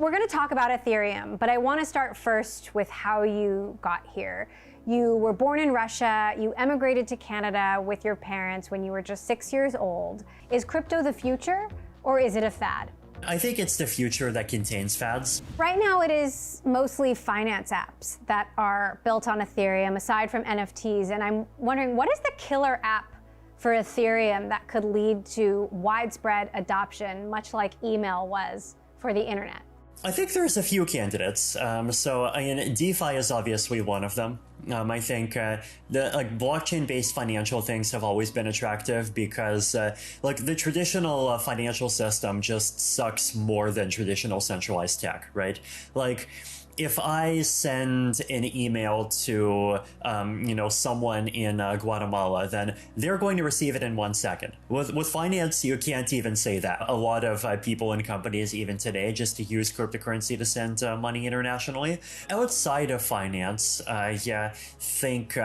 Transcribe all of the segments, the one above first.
We're going to talk about Ethereum, but I want to start first with how you got here. You were born in Russia, you emigrated to Canada with your parents when you were just 6 years old. Is crypto the future, or is it a fad? I think it's the future that contains fads. Right now it is mostly finance apps that are built on Ethereum, aside from NFTs, and I'm wondering, what is the killer app for Ethereum that could lead to widespread adoption, much like email was for the internet? I think there's a few candidates. DeFi is obviously one of them. I think the blockchain-based financial things have always been attractive because the traditional financial system just sucks more than traditional centralized tech, right? If I send an email to, someone in Guatemala, then they're going to receive it in 1 second. With finance, you can't even say that. A lot of people and companies, even today, just to use cryptocurrency to send money internationally. Outside of finance, I think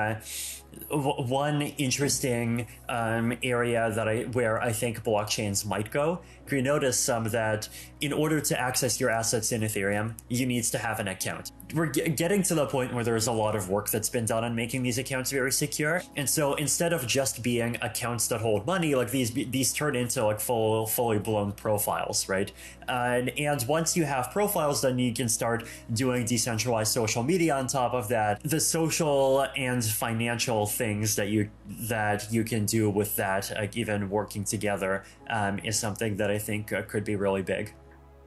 one interesting area where I think blockchains might go. You notice that in order to access your assets in Ethereum, you need to have an account. We're getting to the point where there's a lot of work that's been done on making these accounts very secure. And so instead of just being accounts that hold money, these turn into fully blown profiles, right? And once you have profiles, then you can start doing decentralized social media on top of that. The social and financial things that you can do with that, even working together, is something that I think could be really big.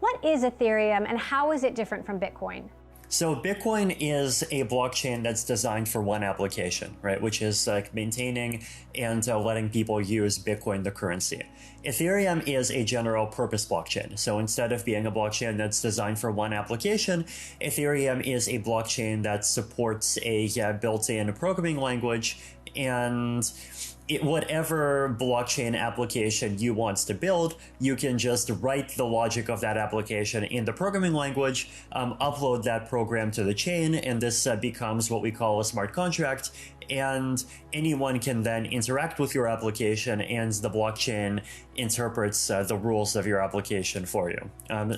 What is Ethereum and how is it different from Bitcoin? So Bitcoin is a blockchain that's designed for one application, right? Which is maintaining and letting people use Bitcoin, the currency. Ethereum is a general purpose blockchain. So instead of being a blockchain that's designed for one application, Ethereum is a blockchain that supports a built-in programming language, and whatever blockchain application you want to build, you can just write the logic of that application in the programming language, upload that program to the chain, and this becomes what we call a smart contract. And anyone can then interact with your application, and the blockchain interprets the rules of your application for you.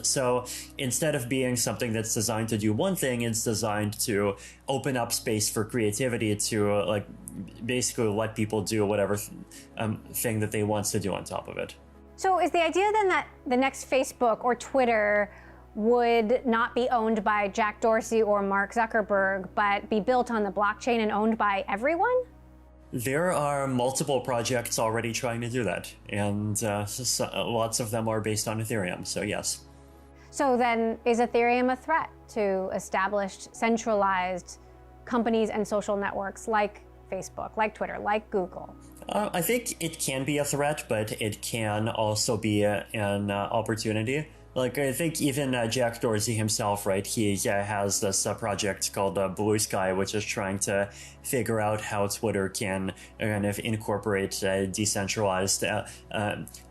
So instead of being something that's designed to do one thing, it's designed to open up space for creativity to basically let people do whatever thing that they want to do on top of it. So is the idea then that the next Facebook or Twitter would not be owned by Jack Dorsey or Mark Zuckerberg, but be built on the blockchain and owned by everyone? There are multiple projects already trying to do that, and lots of them are based on Ethereum, so yes. So then, is Ethereum a threat to established, centralized companies and social networks like Facebook, like Twitter, like Google? I think it can be a threat, but it can also be an opportunity. I think even Jack Dorsey himself, right, he has this project called Blue Sky, which is trying to figure out how Twitter can kind of incorporate decentralized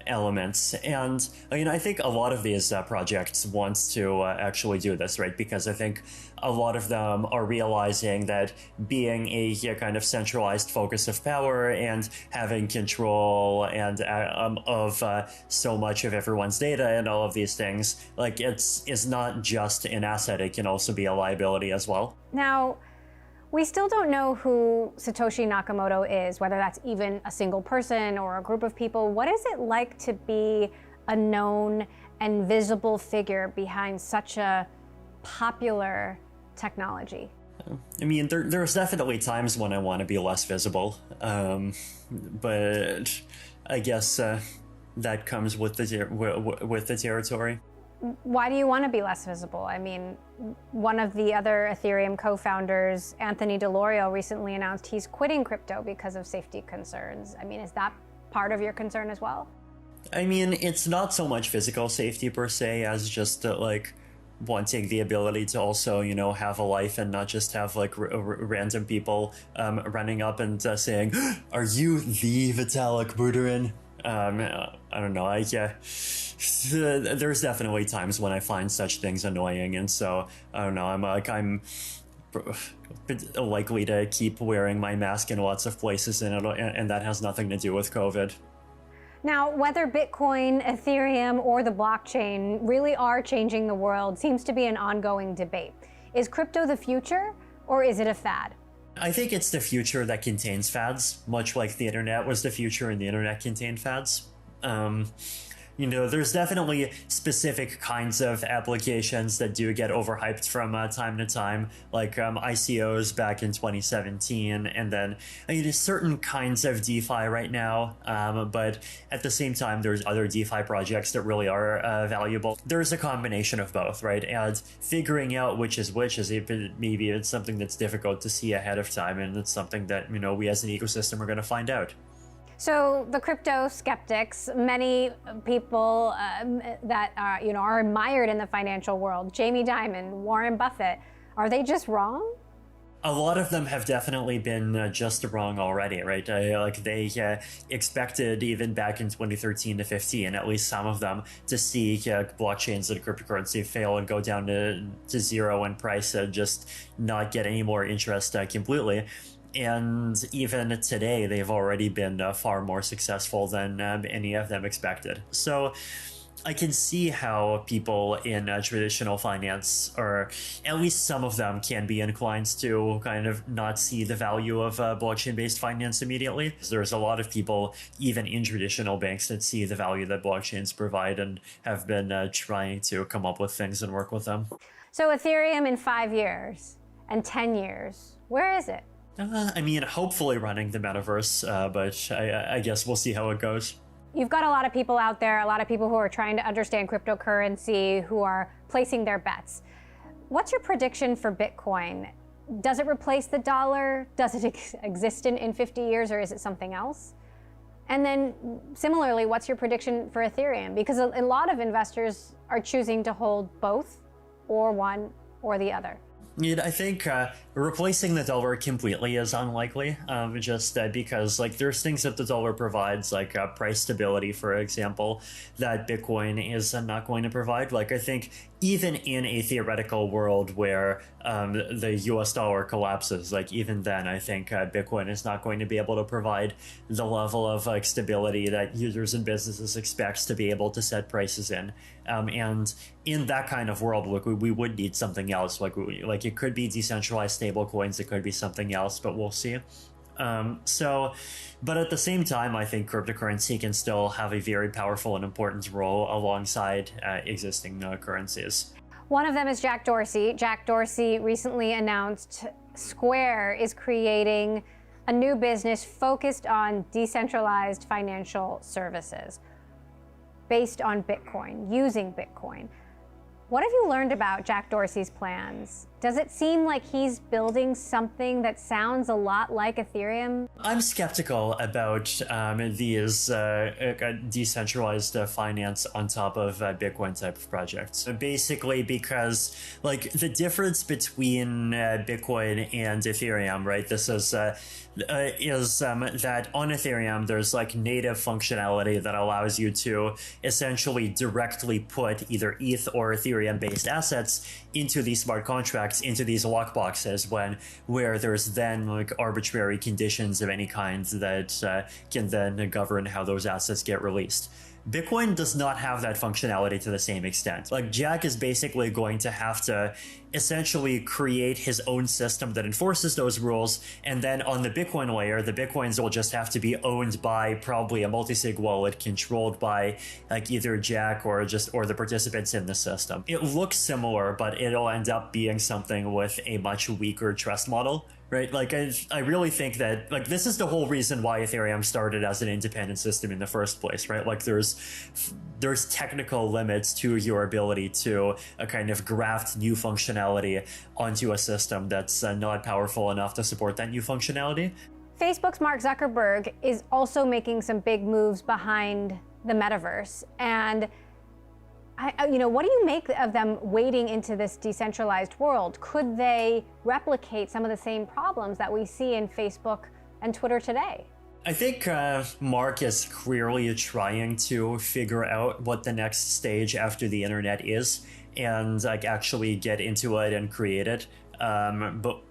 elements. And I think a lot of these projects want to actually do this, right? Because I think a lot of them are realizing that being a kind of centralized focus of power and having control and of so much of everyone's data and all of these things, it's not just an asset, it can also be a liability as well. Now, we still don't know who Satoshi Nakamoto is, whether that's even a single person or a group of people. What is it like to be a known and visible figure behind such a popular technology? I mean, there's definitely times when I want to be less visible, but I guess that comes with the territory. Why do you want to be less visible? I mean, one of the other Ethereum co-founders, Anthony DeLorean, recently announced he's quitting crypto because of safety concerns. I mean, is that part of your concern as well? I mean, it's not so much physical safety per se as just wanting the ability to also, have a life and not just have random people running up and saying, "Are you the Vitalik Buterin?" I don't know. There's definitely times when I find such things annoying, and so I don't know. I'm likely to keep wearing my mask in lots of places, and that has nothing to do with COVID. Now, whether Bitcoin, Ethereum, or the blockchain really are changing the world seems to be an ongoing debate. Is crypto the future, or is it a fad? I think it's the future that contains fads, much like the internet was the future and the internet contained fads. There's definitely specific kinds of applications that do get overhyped from time to time, like ICOs back in 2017, and then certain kinds of DeFi right now. But at the same time, there's other DeFi projects that really are valuable. There's a combination of both, right? And figuring out which is maybe it's something that's difficult to see ahead of time, and it's something that we as an ecosystem are going to find out. So the crypto skeptics, many people that are admired in the financial world, Jamie Dimon, Warren Buffett, are they just wrong? A lot of them have definitely been just wrong already, right? They expected even back in 2013 to 15, at least some of them, to see blockchains and cryptocurrency fail and go down to zero in price and just not get any more interest completely. And even today, they've already been far more successful than any of them expected. So I can see how people in traditional finance, or at least some of them, can be inclined to kind of not see the value of blockchain-based finance immediately. There's a lot of people, even in traditional banks, that see the value that blockchains provide and have been trying to come up with things and work with them. So Ethereum in 5 years and 10 years, where is it? Hopefully running the metaverse, but I guess we'll see how it goes. You've got a lot of people out there, a lot of people who are trying to understand cryptocurrency, who are placing their bets. What's your prediction for Bitcoin? Does it replace the dollar? Does it exist in 50 years, or is it something else? And then similarly, what's your prediction for Ethereum? Because a lot of investors are choosing to hold both, or one or the other. I think replacing the dollar completely is unlikely, just because there's things that the dollar provides, like price stability, for example, that Bitcoin is not going to provide. I think even in a theoretical world where the US dollar collapses, even then, I think Bitcoin is not going to be able to provide the level of stability that users and businesses expect to be able to set prices in. And in that kind of world, we would need something else. It could be decentralized stable coins, it could be something else, but we'll see. But at the same time, I think cryptocurrency can still have a very powerful and important role alongside existing currencies. One of them is Jack Dorsey. Jack Dorsey recently announced Square is creating a new business focused on decentralized financial services based on Bitcoin, using Bitcoin. What have you learned about Jack Dorsey's plans? Does it seem like he's building something that sounds a lot like Ethereum? I'm skeptical about these decentralized finance on top of Bitcoin type of projects. Basically because the difference between Bitcoin and Ethereum, right? This is that on Ethereum, there's native functionality that allows you to essentially directly put either ETH or Ethereum based assets into these smart contracts, into these lockboxes, where there's then arbitrary conditions of any kind that can then govern how those assets get released. Bitcoin does not have that functionality to the same extent. Jack is basically going to have to essentially create his own system that enforces those rules, and then on the Bitcoin layer, the Bitcoins will just have to be owned by probably a multi-sig wallet controlled by either Jack or the participants in the system. It looks similar, but it'll end up being something with a much weaker trust model. Right, I really think that this is the whole reason why Ethereum started as an independent system in the first place, right? There's technical limits to your ability to kind of graft new functionality onto a system that's not powerful enough to support that new functionality. Facebook's Mark Zuckerberg is also making some big moves behind the metaverse, and what do you make of them wading into this decentralized world? Could they replicate some of the same problems that we see in Facebook and Twitter today? I think Mark is clearly trying to figure out what the next stage after the internet is, and actually get into it and create it. but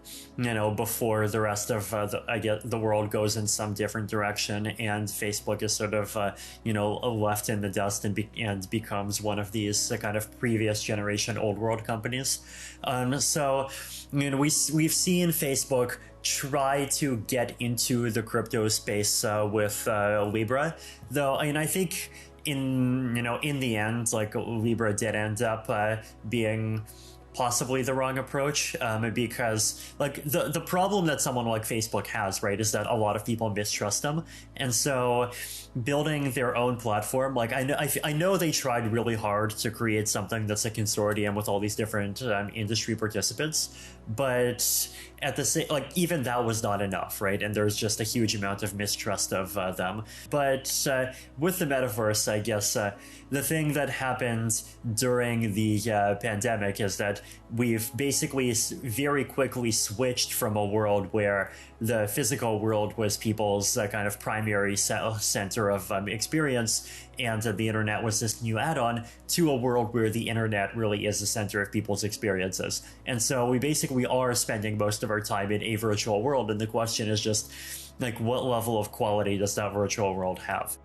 before the rest of the world goes in some different direction, and Facebook is sort of left in the dust and becomes one of these kind of previous generation old world companies. So we've seen Facebook try to get into the crypto space with Libra, though. I think in the end, like, Libra did end up being possibly the wrong approach, because like the problem that someone like Facebook has, right, is that a lot of people mistrust them, and so building their own platform, like I know they tried really hard to create something that's a consortium with all these different industry participants, but at the same, like, even that was not enough, right? And there's just a huge amount of mistrust of them. But with the metaverse, I guess the thing that happened during the pandemic is that we've basically very quickly switched from a world where the physical world was people's kind of primary center of experience, and the internet was this new add-on, to a world where the internet really is the center of people's experiences. And so we basically are spending most of our time in a virtual world, and the question is just, like, what level of quality does that virtual world have?